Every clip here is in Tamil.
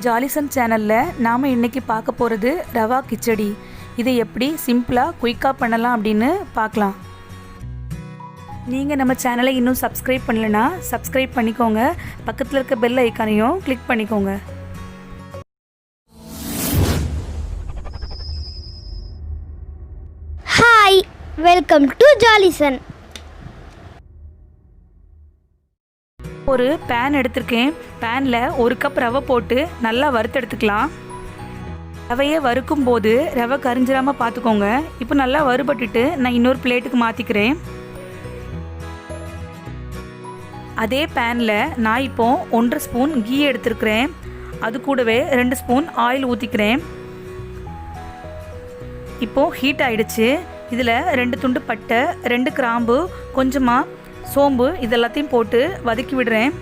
ஜாலிசன் சேனலில் நாம் இன்றைக்கி பார்க்க போகிறது ரவா கிச்சடி. இதை எப்படி சிம்பிளாக குயிக்காக பண்ணலாம் அப்படின்னு பார்க்கலாம். நீங்கள் நம்ம சேனலை இன்னும் சப்ஸ்கிரைப் பண்ணலைன்னா சப்ஸ்கிரைப் பண்ணிக்கோங்க. பக்கத்தில் இருக்க பெல் ஐக்கானையும் கிளிக் பண்ணிக்கோங்க. ஹாய், வெல்கம் டு ஜாலிசன். ஒரு பேன் எடுத்திருக்கேன். பேனில் ஒரு கப் ரவை போட்டு நல்லா வறுத்தெடுத்துக்கலாம். ரவையை வறுக்கும் போது ரவை கரிஞ்சிடாமல் பார்த்துக்கோங்க. இப்போ நல்லா வறுபட்டுட்டு நான் இன்னொரு பிளேட்டுக்கு மாற்றிக்கிறேன். அதே பேனில் நான் இப்போ 1.5 ஸ்பூன் கீ எடுத்துருக்கிறேன். அது கூடவே 2 ஸ்பூன் ஆயில் ஊற்றிக்கிறேன். இப்போது ஹீட் ஆகிடுச்சு. இதில் 2 துண்டு பட்டை, 2 கிராம்பு, கொஞ்சமாக சோம்பு இதெல்லாத்தையும் போட்டு வதக்கி விடுறேன்.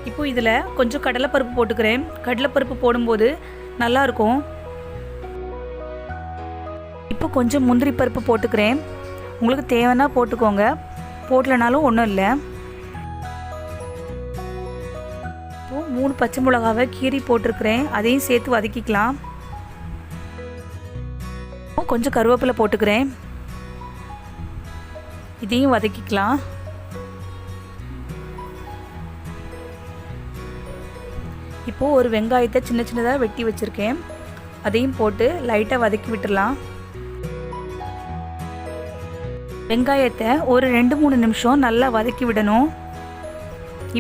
இப்போ இதில் கொஞ்சம் கடலைப்பருப்பு போட்டுக்கிறேன். கடலைப்பருப்பு போடும்போது நல்லாயிருக்கும். இப்போ கொஞ்சம் முந்திரி பருப்பு போட்டுக்கிறேன். உங்களுக்கு தேவைன்னா போட்டுக்கோங்க, போடலனாலும் ஒன்றும் இல்லை. இப்போது 3 பச்சை மிளகாவை கீரி போட்டிருக்கிறேன். அதையும் சேர்த்து வதக்கிக்கலாம். கொஞ்சம் கருவேப்பிலை போட்டுக்கிறேன். இதையும் வதக்கிக்கலாம். இப்போது ஒரு வெங்காயத்தை சின்ன சின்னதாக வெட்டி வச்சுருக்கேன். அதையும் போட்டு லைட்டாக வதக்கி விட்டுடலாம். வெங்காயத்தை ஒரு 2-3 நிமிஷம் நல்லா வதக்கி விடணும்.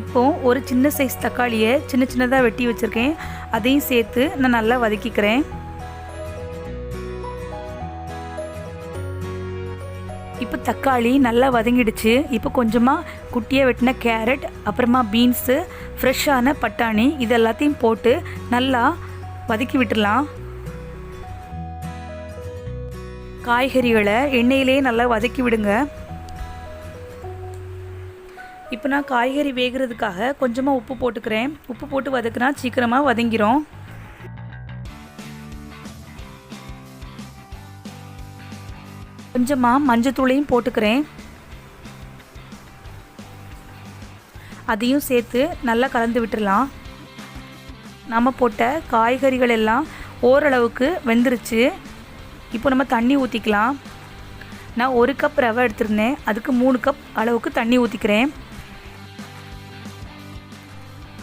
இப்போது ஒரு சின்ன சைஸ் தக்காளியை சின்ன சின்னதாக வெட்டி வச்சுருக்கேன். அதையும் சேர்த்து நான் நல்லா வதக்கிக்கிறேன். இப்போ தக்காளி நல்லா வதங்கிடுச்சு. இப்போ கொஞ்சமாக குட்டியாக வெட்டின கேரட், அப்புறமா பீன்ஸு, ஃப்ரெஷ்ஷான பட்டாணி இது எல்லாத்தையும் போட்டு நல்லா வதக்கி விட்டுடலாம். காய்கறிகளை எண்ணெயிலே நல்லா வதக்கி விடுங்க. இப்போ நான் காய்கறி வேகிறதுக்காக கொஞ்சமாக உப்பு போட்டுக்கிறேன். உப்பு போட்டு வதக்குனா சீக்கிரமாக வதங்கிரும். கொஞ்சமாக மஞ்சத்தூளையும் போட்டுக்கிறேன். அதையும் சேர்த்து நல்லா கலந்து விட்டுடலாம். நம்ம போட்ட காய்கறிகள் எல்லாம் ஓரளவுக்கு வெந்துருச்சு. இப்போ நம்ம தண்ணி ஊற்றிக்கலாம். நான் 1 கப் ரவை எடுத்துருந்தேன். அதுக்கு 3 கப் அளவுக்கு தண்ணி ஊற்றிக்கிறேன்.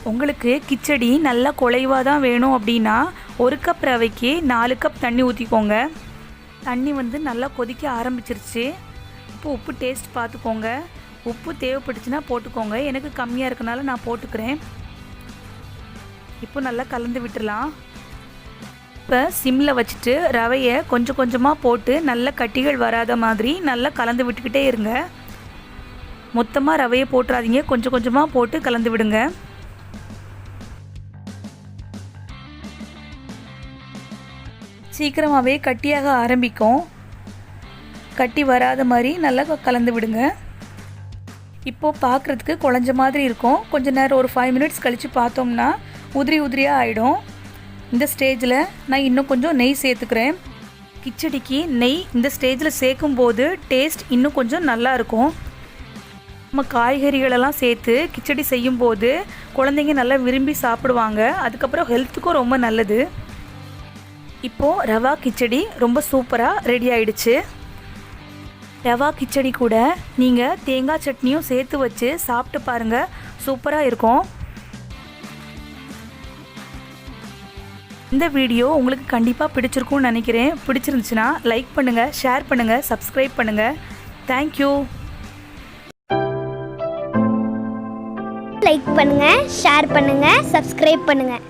உங்களுக்கு கிச்சடி நல்லா குழைவாக தான் வேணும் அப்படின்னா 1 கப் ரவைக்கு 4 கப் தண்ணி ஊற்றிக்கோங்க. தண்ணி நல்லா கொதிக்க ஆரம்பிச்சிருச்சு. இப்போ உப்பு டேஸ்ட் பார்த்துக்கோங்க. உப்பு தேவைப்பட்டுச்சுன்னா போட்டுக்கோங்க. எனக்கு கம்மியாக இருக்கனால நான் போட்டுக்கிறேன். இப்போ நல்லா கலந்து விட்டுடலாம். இப்போ சிம்மில் வச்சுட்டு ரவையை கொஞ்சம் கொஞ்சமாக போட்டு நல்ல கட்டிகள் வராத மாதிரி நல்லா கலந்து விட்டுக்கிட்டே இருங்க. மொத்தமாக ரவையை போட்டுறாதீங்க, கொஞ்சம் கொஞ்சமாக போட்டு கலந்து விடுங்க. சீக்கிரமாகவே கட்டியாக ஆரம்பிக்கும். கட்டி வராத மாதிரி நல்லா கலந்து விடுங்க. இப்போது பார்க்குறதுக்கு குழஞ்ச மாதிரி இருக்கும். கொஞ்ச நேரம் ஒரு 5 மினிட்ஸ் கழித்து பார்த்தோம்னா உதிரியாக ஆகிடும். இந்த ஸ்டேஜில் நான் இன்னும் கொஞ்சம் நெய் சேர்த்துக்கிறேன். கிச்சடிக்கு நெய் இந்த ஸ்டேஜில் சேர்க்கும்போது டேஸ்ட் இன்னும் கொஞ்சம் நல்லாயிருக்கும். நம்ம காய்கறிகளெல்லாம் சேர்த்து கிச்சடி செய்யும்போது குழந்தைங்க நல்லா விரும்பி சாப்பிடுவாங்க. அதுக்கப்புறம் ஹெல்த்துக்கும் ரொம்ப நல்லது. இப்போது ரவா கிச்சடி ரொம்ப சூப்பராக ரெடி ஆயிடுச்சு. ரவா கிச்சடி கூட நீங்கள் தேங்காய் சட்னியும் சேர்த்து வச்சு சாப்பிட்டு பாருங்கள், சூப்பராக இருக்கும். இந்த வீடியோ உங்களுக்கு கண்டிப்பாக பிடிச்சிருக்கும்னு நினைக்கிறேன். பிடிச்சிருந்துச்சுன்னா லைக் பண்ணுங்கள், ஷேர் பண்ணுங்கள், சப்ஸ்கிரைப் பண்ணுங்கள். தேங்க்யூ. லைக் பண்ணுங்கள், ஷேர் பண்ணுங்கள், சப்ஸ்கிரைப் பண்ணுங்கள்.